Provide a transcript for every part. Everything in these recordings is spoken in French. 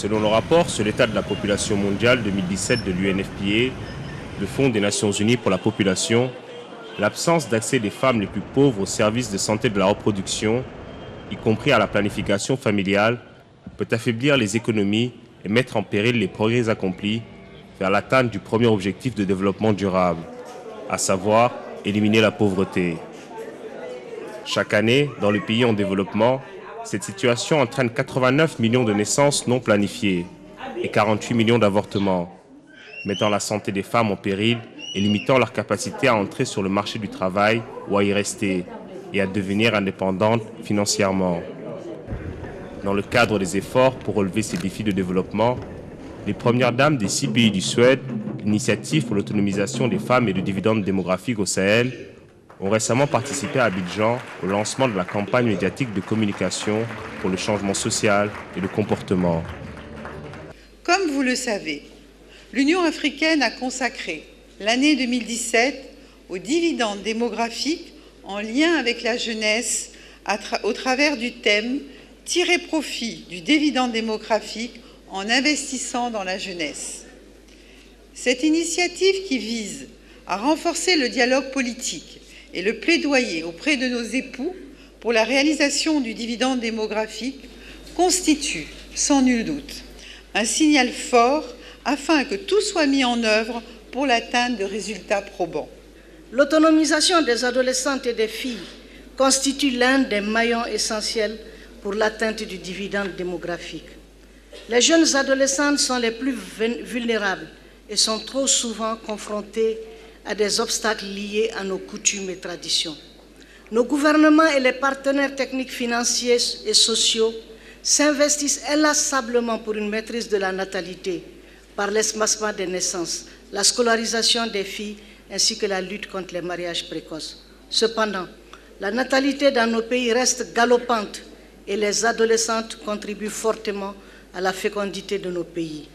Selon le rapport sur l'état de la population mondiale 2017 de l'UNFPA, le Fonds des Nations Unies pour la population, l'absence d'accès des femmes les plus pauvres aux services de santé de la reproduction, y compris à la planification familiale, peut affaiblir les économies et mettre en péril les progrès accomplis vers l'atteinte du premier objectif de développement durable, à savoir éliminer la pauvreté. Chaque année, dans les pays en développement, cette situation entraîne 89 millions de naissances non planifiées et 48 millions d'avortements, mettant la santé des femmes en péril et limitant leur capacité à entrer sur le marché du travail ou à y rester et à devenir indépendantes financièrement. Dans le cadre des efforts pour relever ces défis de développement, les premières dames des 6 pays du Suède, l'initiative pour l'autonomisation des femmes et le dividende démographique au Sahel, ont récemment participé à Abidjan au lancement de la campagne médiatique de communication pour le changement social et le comportement. Comme vous le savez, l'Union africaine a consacré l'année 2017 au dividende démographique en lien avec la jeunesse au travers du thème « Tirer profit du dividende démographique en investissant dans la jeunesse ». Cette initiative qui vise à renforcer le dialogue politique et le plaidoyer auprès de nos époux pour la réalisation du dividende démographique constitue, sans nul doute, un signal fort afin que tout soit mis en œuvre pour l'atteinte de résultats probants. L'autonomisation des adolescentes et des filles constitue l'un des maillons essentiels pour l'atteinte du dividende démographique. Les jeunes adolescentes sont les plus vulnérables et sont trop souvent confrontées à des obstacles liés à nos coutumes et traditions. Nos gouvernements et les partenaires techniques financiers et sociaux s'investissent inlassablement pour une maîtrise de la natalité par l'espacement des naissances, la scolarisation des filles ainsi que la lutte contre les mariages précoces. Cependant, la natalité dans nos pays reste galopante et les adolescentes contribuent fortement à la fécondité de nos pays.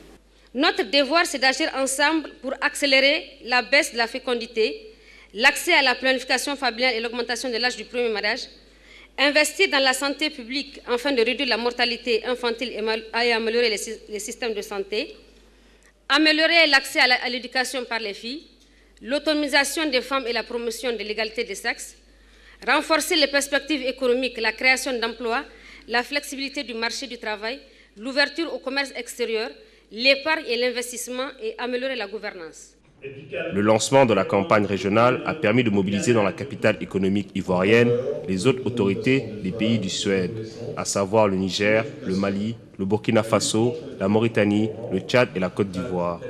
Notre devoir, c'est d'agir ensemble pour accélérer la baisse de la fécondité, l'accès à la planification familiale et l'augmentation de l'âge du premier mariage, investir dans la santé publique afin de réduire la mortalité infantile et améliorer les systèmes de santé, améliorer l'accès à l'éducation par les filles, l'autonomisation des femmes et la promotion de l'égalité des sexes, renforcer les perspectives économiques, la création d'emplois, la flexibilité du marché du travail, l'ouverture au commerce extérieur, l'épargne et l'investissement et améliorer la gouvernance. Le lancement de la campagne régionale a permis de mobiliser dans la capitale économique ivoirienne les autres autorités des pays du Suède, à savoir le Niger, le Mali, le Burkina Faso, la Mauritanie, le Tchad et la Côte d'Ivoire.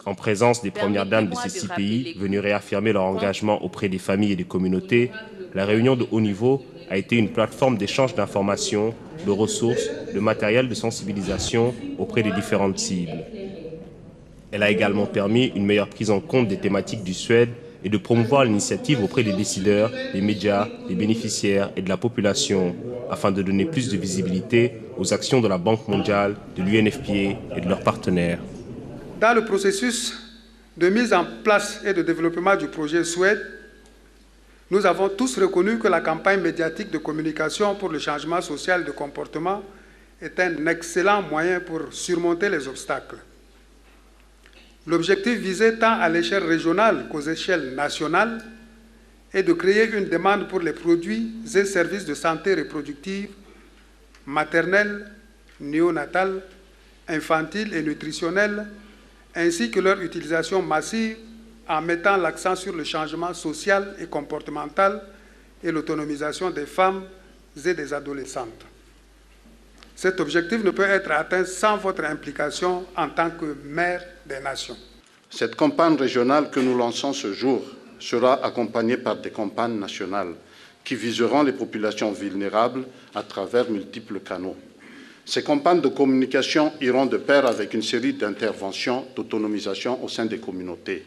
En présence des premières dames de ces 6 pays venues réaffirmer leur engagement auprès des familles et des communautés, la réunion de haut niveau a été une plateforme d'échange d'informations, de ressources, de matériel de sensibilisation auprès des différentes cibles. Elle a également permis une meilleure prise en compte des thématiques du Suède et de promouvoir l'initiative auprès des décideurs, des médias, des bénéficiaires et de la population, afin de donner plus de visibilité aux actions de la Banque mondiale, de l'UNFPA et de leurs partenaires. Dans le processus de mise en place et de développement du projet Suède, nous avons tous reconnu que la campagne médiatique de communication pour le changement social de comportement est un excellent moyen pour surmonter les obstacles. L'objectif visé tant à l'échelle régionale qu'aux échelles nationales est de créer une demande pour les produits et services de santé reproductive, maternelle, néonatale, infantile et nutritionnelle, ainsi que leur utilisation massive en mettant l'accent sur le changement social et comportemental et l'autonomisation des femmes et des adolescentes. Cet objectif ne peut être atteint sans votre implication en tant que mère des nations. Cette campagne régionale que nous lançons ce jour sera accompagnée par des campagnes nationales qui viseront les populations vulnérables à travers multiples canaux. Ces campagnes de communication iront de pair avec une série d'interventions d'autonomisation au sein des communautés.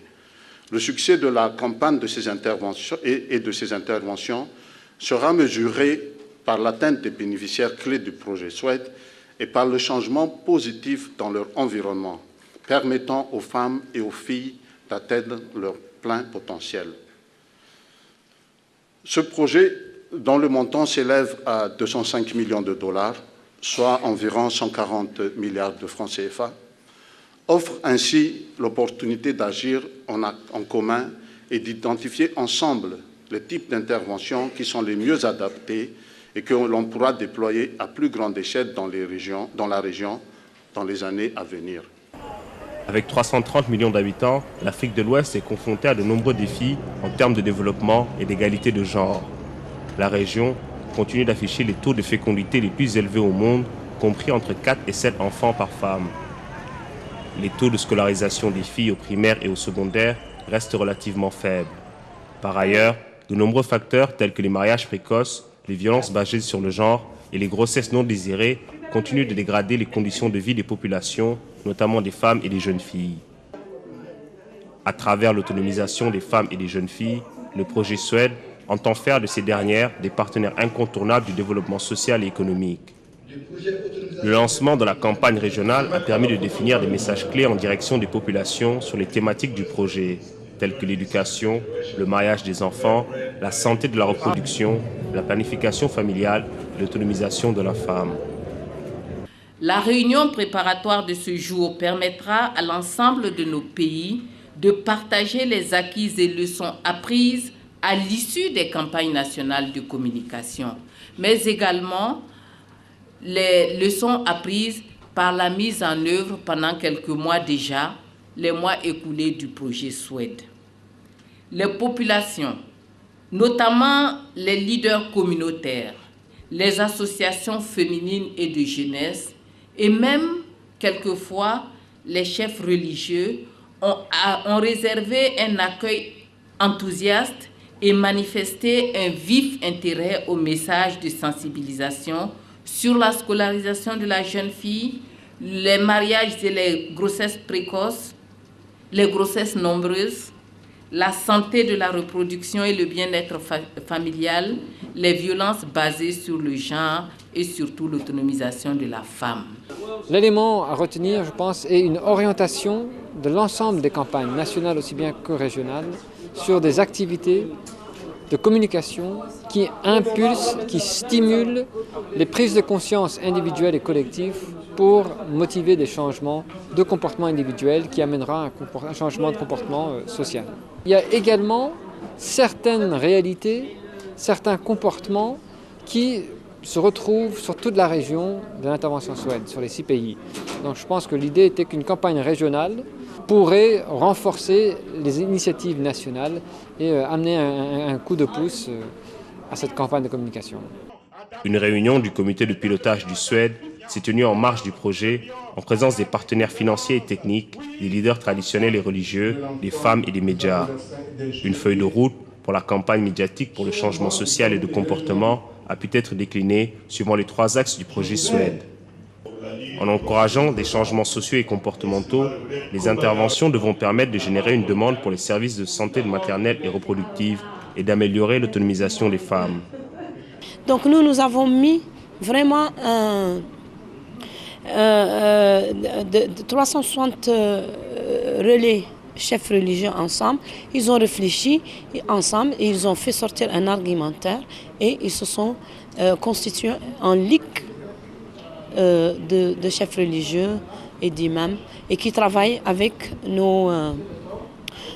Le succès de la campagne de ces interventions et de ces interventions sera mesuré par l'atteinte des bénéficiaires clés du projet Suède et par le changement positif dans leur environnement, permettant aux femmes et aux filles d'atteindre leur plein potentiel. Ce projet, dont le montant s'élève à 205 millions de dollars, soit environ 140 milliards de francs CFA, offre ainsi l'opportunité d'agir en commun et d'identifier ensemble les types d'interventions qui sont les mieux adaptés et que l'on pourra déployer à plus grande échelle dans la région dans les années à venir. Avec 330 millions d'habitants, l'Afrique de l'Ouest est confrontée à de nombreux défis en termes de développement et d'égalité de genre. La région continue d'afficher les taux de fécondité les plus élevés au monde, compris entre 4 et 7 enfants par femme. Les taux de scolarisation des filles au primaire et au secondaire restent relativement faibles. Par ailleurs, de nombreux facteurs tels que les mariages précoces, les violences basées sur le genre et les grossesses non désirées continuent de dégrader les conditions de vie des populations, notamment des femmes et des jeunes filles. À travers l'autonomisation des femmes et des jeunes filles, le projet Suède entend faire de ces dernières des partenaires incontournables du développement social et économique. Le lancement de la campagne régionale a permis de définir des messages clés en direction des populations sur les thématiques du projet, telles que l'éducation, le mariage des enfants, la santé de la reproduction, la planification familiale et l'autonomisation de la femme. La réunion préparatoire de ce jour permettra à l'ensemble de nos pays de partager les acquis et leçons apprises à l'issue des campagnes nationales de communication, mais également les leçons apprises par la mise en œuvre pendant quelques mois déjà, les mois écoulés du projet Suède. Les populations, notamment les leaders communautaires, les associations féminines et de jeunesse, et même, quelquefois, les chefs religieux ont réservé un accueil enthousiaste et manifesté un vif intérêt au message de sensibilisation sur la scolarisation de la jeune fille, les mariages et les grossesses précoces, les grossesses nombreuses, la santé de la reproduction et le bien-être familial, les violences basées sur le genre et surtout l'autonomisation de la femme. L'élément à retenir, je pense, est une orientation de l'ensemble des campagnes nationales aussi bien que régionales sur des activités de communication qui impulsent, qui stimulent les prises de conscience individuelles et collectives pour motiver des changements de comportement individuel qui amènera un changement de comportement social. Il y a également certaines réalités, certains comportements qui se retrouvent sur toute la région de l'intervention Suède, sur les 6 pays. Donc je pense que l'idée était qu'une campagne régionale pourrait renforcer les initiatives nationales et amener un coup de pouce à cette campagne de communication. Une réunion du comité de pilotage du Suède s'est tenue en marge du projet en présence des partenaires financiers et techniques, des leaders traditionnels et religieux, des femmes et des médias. Une feuille de route pour la campagne médiatique pour le changement social et de comportement a pu être déclinée suivant les 3 axes du projet Suède. En encourageant des changements sociaux et comportementaux, les interventions devront permettre de générer une demande pour les services de santé maternelle et reproductive et d'améliorer l'autonomisation des femmes. Donc nous avons mis vraiment 360 relais chefs religieux ensemble. Ils ont réfléchi ensemble et ils ont fait sortir un argumentaire et ils se sont constitués en ligue de chefs religieux et d'imams et qui travaillent avec nos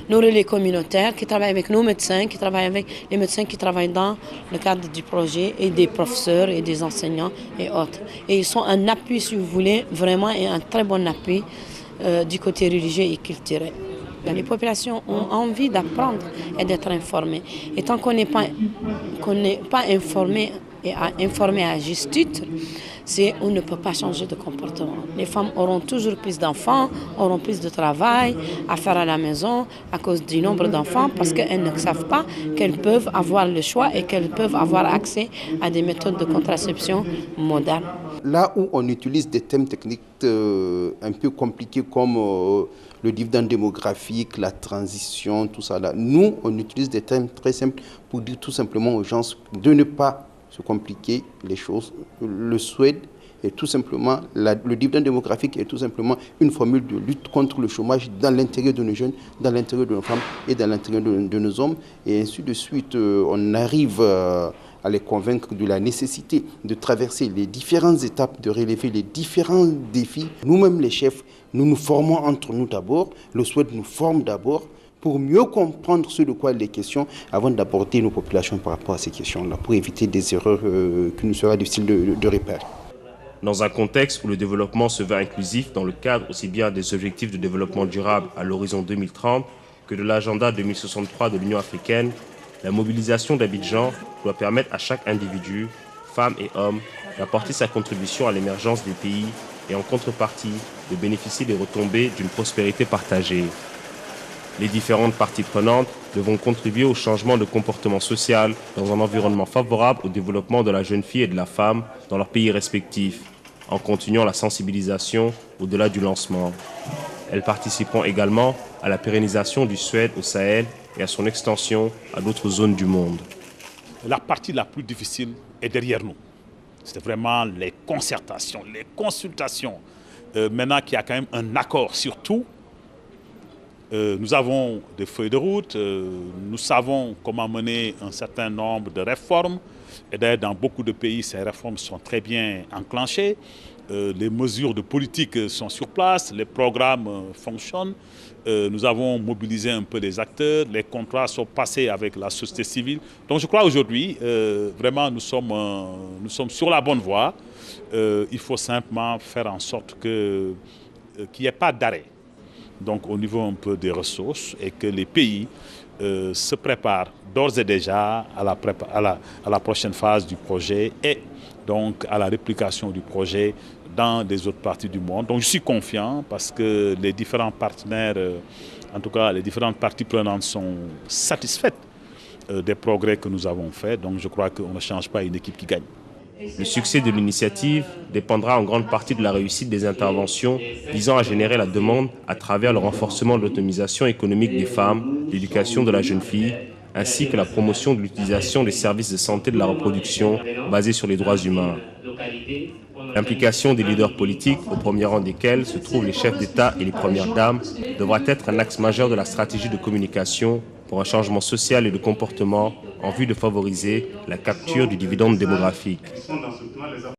relais communautaires, qui travaillent avec nos médecins, qui travaillent avec les médecins qui travaillent dans le cadre du projet et des professeurs et des enseignants et autres. Et ils sont un appui, si vous voulez, vraiment et un très bon appui du côté religieux et culturel. Les populations ont envie d'apprendre et d'être informées. Et tant qu'on n'est pas informé et informé à juste titre, on ne peut pas changer de comportement. Les femmes auront toujours plus d'enfants, auront plus de travail à faire à la maison à cause du nombre d'enfants parce qu'elles ne savent pas qu'elles peuvent avoir le choix et qu'elles peuvent avoir accès à des méthodes de contraception modernes. Là où on utilise des thèmes techniques un peu compliqués comme le dividende démographique, la transition, tout ça, là, nous on utilise des thèmes très simples pour dire tout simplement aux gens de ne pas se compliquer les choses. Le Suède est tout simplement, le dividende démographique est tout simplement une formule de lutte contre le chômage dans l'intérieur de nos jeunes, dans l'intérieur de nos femmes et dans l'intérieur de nos hommes. Et ainsi de suite, on arrive à les convaincre de la nécessité de traverser les différentes étapes, de relever les différents défis. Nous-mêmes les chefs, nous nous formons entre nous d'abord, le SWED nous forme d'abord pour mieux comprendre ce de quoi il est question avant d'aborder nos populations par rapport à ces questions-là, pour éviter des erreurs qui nous sera difficile de réparer. Dans un contexte où le développement se veut inclusif dans le cadre aussi bien des objectifs de développement durable à l'horizon 2030 que de l'agenda 2063 de l'Union africaine, la mobilisation d'Abidjan doit permettre à chaque individu, femme et homme, d'apporter sa contribution à l'émergence des pays et en contrepartie de bénéficier des retombées d'une prospérité partagée. Les différentes parties prenantes devront contribuer au changement de comportement social dans un environnement favorable au développement de la jeune fille et de la femme dans leurs pays respectifs, en continuant la sensibilisation au-delà du lancement. Elles participeront également à la pérennisation du SWED au Sahel et à son extension à d'autres zones du monde. La partie la plus difficile est derrière nous. C'est vraiment les concertations, les consultations. Maintenant qu'il y a quand même un accord sur tout, nous avons des feuilles de route, nous savons comment mener un certain nombre de réformes. Et d'ailleurs, dans beaucoup de pays, ces réformes sont très bien enclenchées. Les mesures de politique sont sur place, les programmes fonctionnent. Nous avons mobilisé un peu les acteurs, les contrats sont passés avec la société civile. Donc je crois aujourd'hui, vraiment, nous sommes sur la bonne voie. Il faut simplement faire en sorte qu'il n'y ait pas d'arrêt. Donc au niveau un peu des ressources et que les pays se préparent d'ores et déjà à la prochaine phase du projet et donc à la réplication du projet dans des autres parties du monde. Donc je suis confiant parce que les différents partenaires, en tout cas les différentes parties prenantes sont satisfaites des progrès que nous avons faits. Donc je crois qu'on ne change pas une équipe qui gagne. Le succès de l'initiative dépendra en grande partie de la réussite des interventions visant à générer la demande à travers le renforcement de l'autonomisation économique des femmes, l'éducation de la jeune fille, ainsi que la promotion de l'utilisation des services de santé de la reproduction basés sur les droits humains. L'implication des leaders politiques, au premier rang desquels se trouvent les chefs d'État et les premières dames, devra être un axe majeur de la stratégie de communication pour un changement social et de comportement en vue de favoriser la capture du dividende démographique.